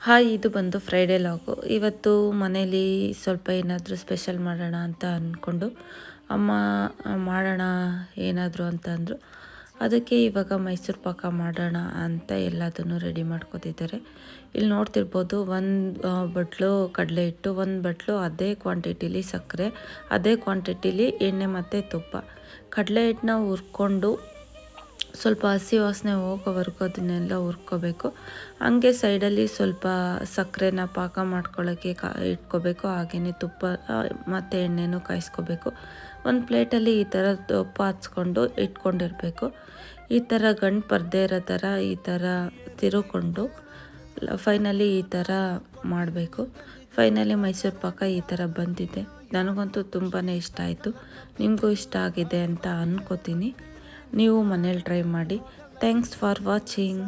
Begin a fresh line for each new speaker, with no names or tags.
Hi, ಇದು ಬಂದು Friday ಲಾಗು. ಇವತ್ತು ಮನೇಲಿ ಸ್ವಲ್ಪ ಏನಾದರೂ ಸ್ಪೆಷಲ್ ಮಾಡೋಣ ಅಂತ ಅಂದ್ಕೊಂಡು ಅಮ್ಮ ಮಾಡೋಣ ಏನಾದರೂ ಅಂತ ಅಂದರು. ಅದಕ್ಕೆ ಇವಾಗ ಮೈಸೂರು ಪಾಕ ಮಾಡೋಣ ಅಂತ ಎಲ್ಲದನ್ನು ರೆಡಿ ಮಾಡ್ಕೊತಿದ್ದಾರೆ. ಇಲ್ಲಿ ನೋಡ್ತಿರ್ಬೋದು, ಒಂದು ಬಟ್ಲು ಕಡಲೆ ಹಿಟ್ಟು, ಒಂದು ಬಟ್ಲು ಅದೇ ಕ್ವಾಂಟಿಟಿಲಿ ಸಕ್ಕರೆ, ಅದೇ ಕ್ವಾಂಟಿಟಿಲಿ ಎಣ್ಣೆ ಮತ್ತು ತುಪ್ಪ. ಕಡಲೆ ಹಿಟ್ಟನ್ನ ಹುರ್ಕೊಂಡು ಸ್ವಲ್ಪ ಹಸಿ ವಾಸನೆ ಹೋಗೋವರೆಗೂ ಅದನ್ನೆಲ್ಲ ಹುರ್ಕೋಬೇಕು. ಹಂಗೆ ಸೈಡಲ್ಲಿ ಸ್ವಲ್ಪ ಸಕ್ಕರೆನ ಪಾಕ ಮಾಡ್ಕೊಳ್ಳೋಕ್ಕೆ ಇಟ್ಕೋಬೇಕು. ಹಾಗೆಯೇ ತುಪ್ಪ ಮತ್ತು ಎಣ್ಣೆನೂ ಕಾಯಿಸ್ಕೋಬೇಕು. ಒಂದು ಪ್ಲೇಟಲ್ಲಿ ಈ ಥರ ತುಪ್ಪ ಹಚ್ಕೊಂಡು ಇಟ್ಕೊಂಡಿರಬೇಕು. ಈ ಥರ ಗಂಟು ಪರದೇ ಇರೋ ಥರ ಈ ಥರ ತಿರುಕೊಂಡು ಫೈನಲಿ ಈ ಥರ ಮಾಡಬೇಕು. ಫೈನಲಿ ಮೈಸೂರು ಪಾಕ ಈ ಥರ ಬಂದಿದೆ. ನನಗಂತೂ ತುಂಬಾ ಇಷ್ಟ ಆಯಿತು. ನಿಮಗೂ ಇಷ್ಟ ಆಗಿದೆ ಅಂತ ಅಂದ್ಕೋತೀನಿ. ನೀವು ಮನೇಲಿ ಟ್ರೈ ಮಾಡಿ. Thanks for watching.